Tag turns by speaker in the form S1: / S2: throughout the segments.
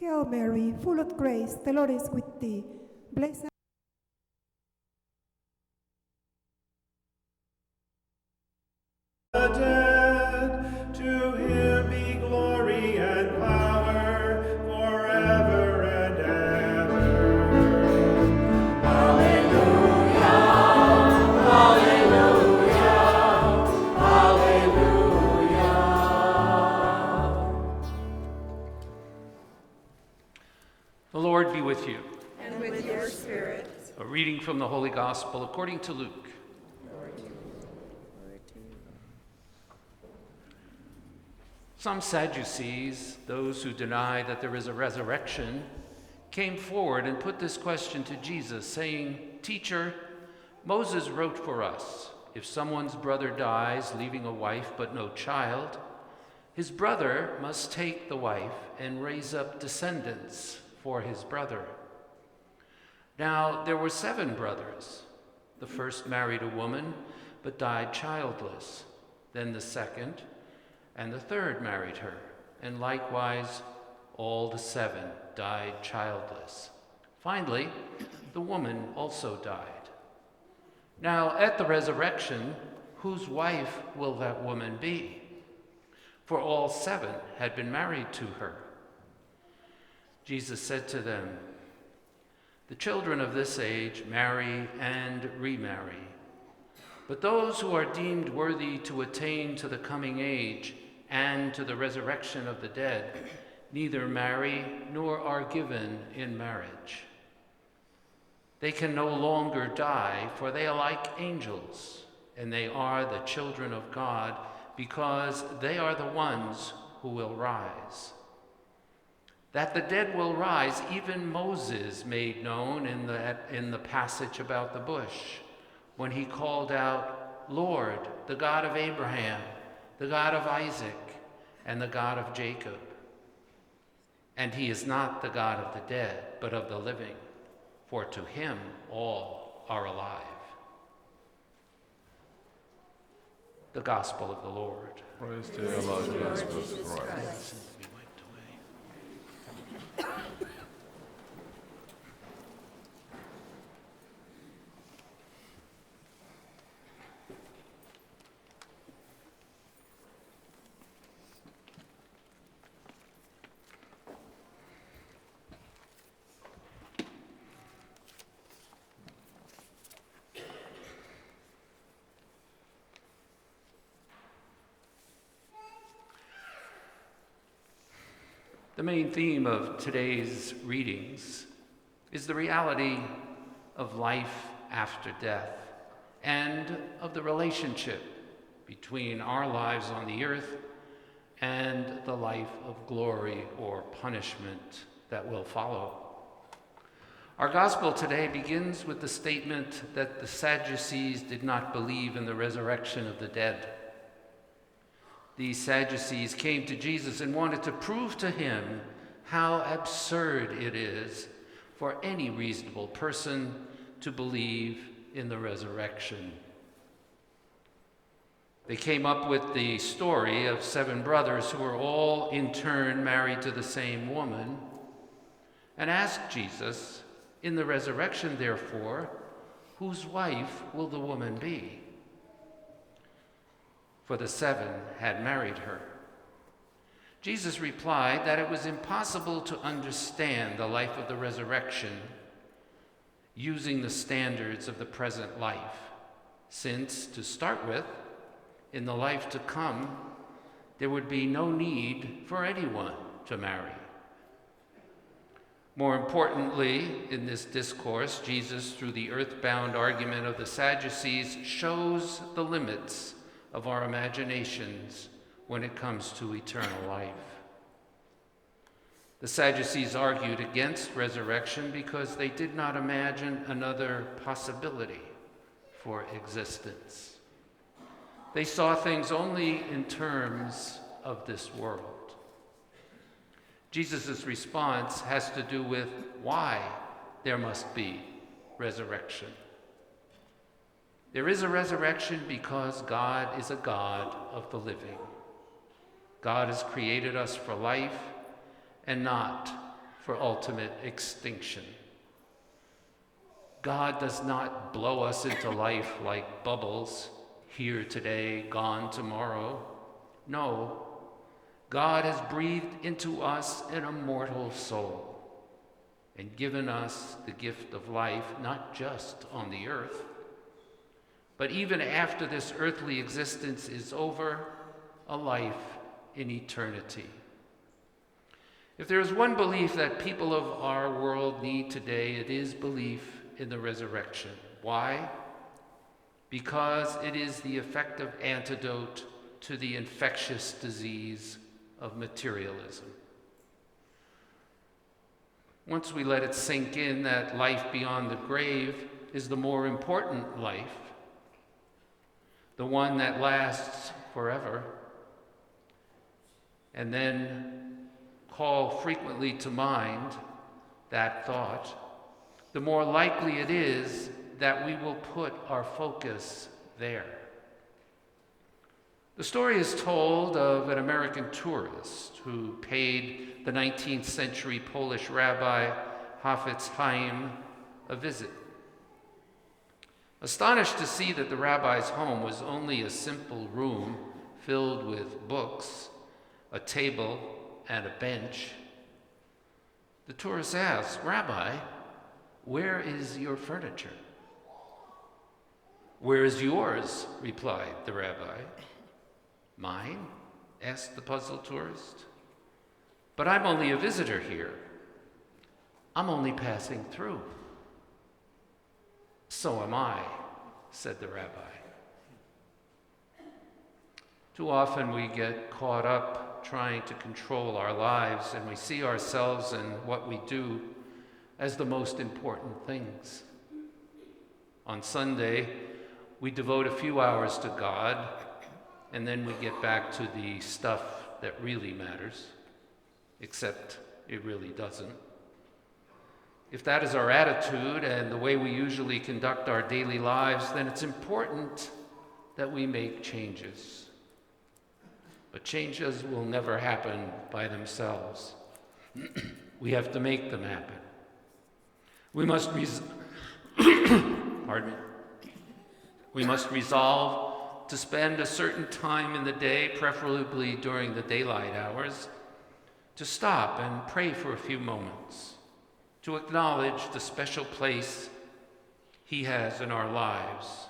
S1: Hail Mary, full of grace, the Lord is with thee. Blessed
S2: the dead, to him be glory and power forever and ever.
S3: Hallelujah, hallelujah, hallelujah.
S4: The Lord be with you.
S5: And with your spirit.
S4: A reading from the Holy Gospel according to Luke. Some Sadducees, those who deny that there is a resurrection, came forward and put this question to Jesus, saying, "Teacher, Moses wrote for us, if someone's brother dies, leaving a wife but no child, his brother must take the wife and raise up descendants for his brother. Now there were 7 brothers. The first married a woman, but died childless. Then the second and the third married her, and likewise all the 7 died childless. Finally, the woman also died. Now at the resurrection, whose wife will that woman be? For all 7 had been married to her." Jesus said to them, "The children of this age marry and remarry, but those who are deemed worthy to attain to the coming age and to the resurrection of the dead neither marry nor are given in marriage. They can no longer die, for they are like angels, and they are the children of God, because they are the ones who will rise. That the dead will rise, even Moses made known in the passage about the bush, when he called out, 'Lord, the God of Abraham, the God of Isaac, and the God of Jacob.' And he is not the God of the dead, but of the living, for to him all are alive." The Gospel of the Lord.
S6: Praise to you, Lord Jesus Christ.
S4: Be wiped away. The main theme of today's readings is the reality of life after death and of the relationship between our lives on the earth and the life of glory or punishment that will follow. Our gospel today begins with the statement that the Sadducees did not believe in the resurrection of the dead. These Sadducees came to Jesus and wanted to prove to him how absurd it is for any reasonable person to believe in the resurrection. They came up with the story of 7 brothers who were all in turn married to the same woman and asked Jesus, "In the resurrection, therefore, whose wife will the woman be?" For the 7 had married her. Jesus replied that it was impossible to understand the life of the resurrection using the standards of the present life, since, to start with, in the life to come, there would be no need for anyone to marry. More importantly, in this discourse, Jesus, through the earthbound argument of the Sadducees, shows the limits of our imaginations when it comes to eternal life. The Sadducees argued against resurrection because they did not imagine another possibility for existence. They saw things only in terms of this world. Jesus' response has to do with why there must be resurrection. There is a resurrection because God is a God of the living. God has created us for life and not for ultimate extinction. God does not blow us into life like bubbles, here today, gone tomorrow. No, God has breathed into us an immortal soul and given us the gift of life, not just on the earth, but even after this earthly existence is over, a life in eternity. If there is one belief that people of our world need today, it is belief in the resurrection. Why? Because it is the effective antidote to the infectious disease of materialism. Once we let it sink in that life beyond the grave is the more important life, the one that lasts forever, and then call frequently to mind that thought, the more likely it is that we will put our focus there. The story is told of an American tourist who paid the 19th century Polish rabbi Hafetz Chaim a visit. Astonished to see that the rabbi's home was only a simple room filled with books, a table, and a bench, the tourist asked, "Rabbi, where is your furniture?" "Where is yours?" replied the rabbi. "Mine?" asked the puzzled tourist. "But I'm only a visitor here. I'm only passing through." "So am I," said the rabbi. Too often we get caught up trying to control our lives, and we see ourselves and what we do as the most important things. On Sunday, we devote a few hours to God, and then we get back to the stuff that really matters, except it really doesn't. If that is our attitude and the way we usually conduct our daily lives, then it's important that we make changes. But changes will never happen by themselves. We have to make them happen. We must We must resolve to spend a certain time in the day, preferably during the daylight hours, to stop and pray for a few moments, to acknowledge the special place He has in our lives,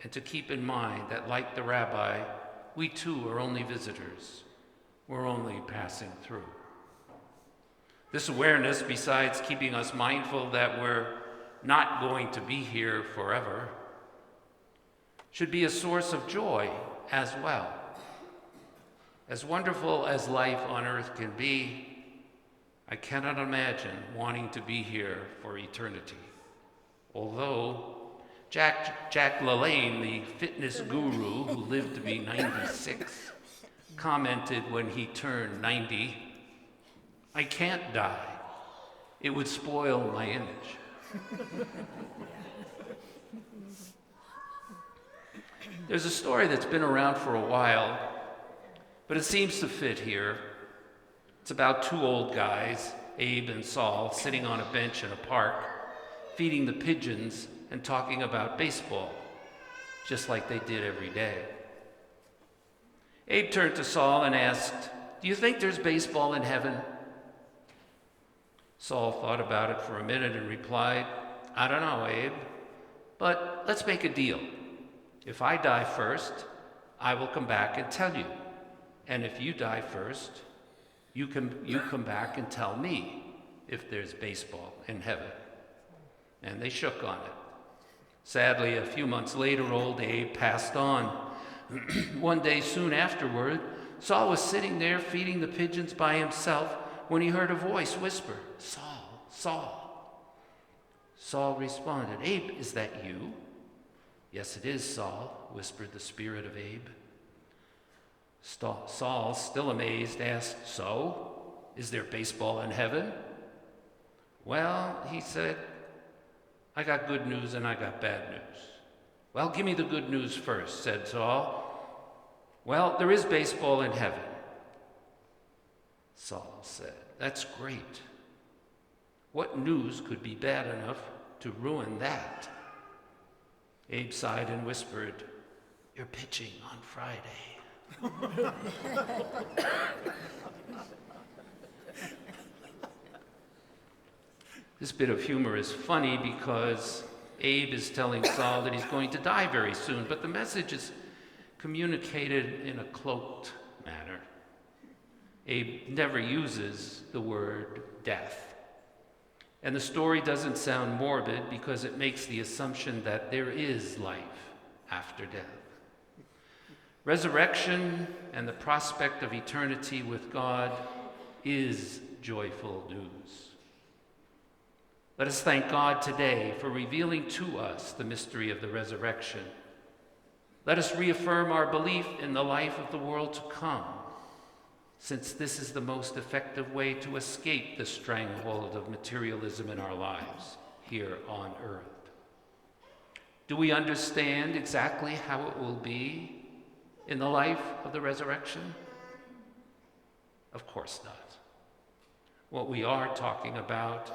S4: and to keep in mind that, like the rabbi, we too are only visitors. We're only passing through. This awareness, besides keeping us mindful that we're not going to be here forever, should be a source of joy as well. As wonderful as life on earth can be, I cannot imagine wanting to be here for eternity. Although Jack LaLanne, the fitness guru who lived to be 96, commented when he turned 90, "I can't die. It would spoil my image." There's a story that's been around for a while, but it seems to fit here. It's about two old guys, Abe and Saul, sitting on a bench in a park, feeding the pigeons and talking about baseball, just like they did every day. Abe turned to Saul and asked, "Do you think there's baseball in heaven?" Saul thought about it for a minute and replied, "I don't know, Abe, but let's make a deal. If I die first, I will come back and tell you. And if you die first, you come back and tell me if there's baseball in heaven." And they shook on it. Sadly, a few months later, old Abe passed on. One day soon afterward, Saul was sitting there feeding the pigeons by himself when he heard a voice whisper, "Saul, Saul." Saul responded, "Abe, is that you?" "Yes, it is, Saul," whispered the spirit of Abe. Saul, still amazed, asked, "So, is there baseball in heaven?" "Well," he said, "I got good news and I got bad news." "Well, give me the good news first," said Saul. "Well, there is baseball in heaven." Saul said, "That's great. What news could be bad enough to ruin that? Abe sighed and whispered, "You're pitching on Friday." This bit of humor is funny because Abe is telling Saul that he's going to die very soon, but the message is communicated in a cloaked manner. Abe never uses the word death. And the story doesn't sound morbid because it makes the assumption that there is life after death. Resurrection and the prospect of eternity with God is joyful news. Let us thank God today for revealing to us the mystery of the resurrection. Let us reaffirm our belief in the life of the world to come, since this is the most effective way to escape the stranglehold of materialism in our lives here on earth. Do we understand exactly how it will be in the life of the resurrection? Of course not. What we are talking about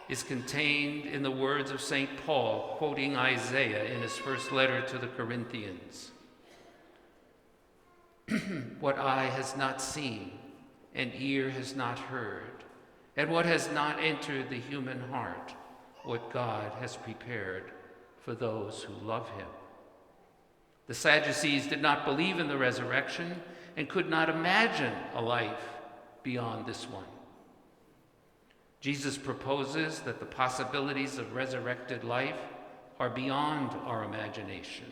S4: is contained in the words of St. Paul, quoting Isaiah in his first letter to the Corinthians. What eye has not seen, and ear has not heard, and what has not entered the human heart, what God has prepared for those who love him. The Sadducees did not believe in the resurrection and could not imagine a life beyond this one. Jesus proposes that the possibilities of resurrected life are beyond our imagination.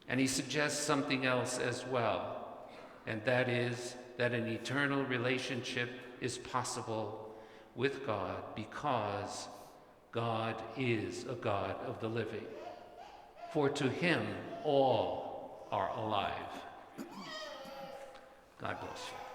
S4: And he suggests something else as well, and that is that an eternal relationship is possible with God because God is a God of the living. For to him all are alive. God bless you.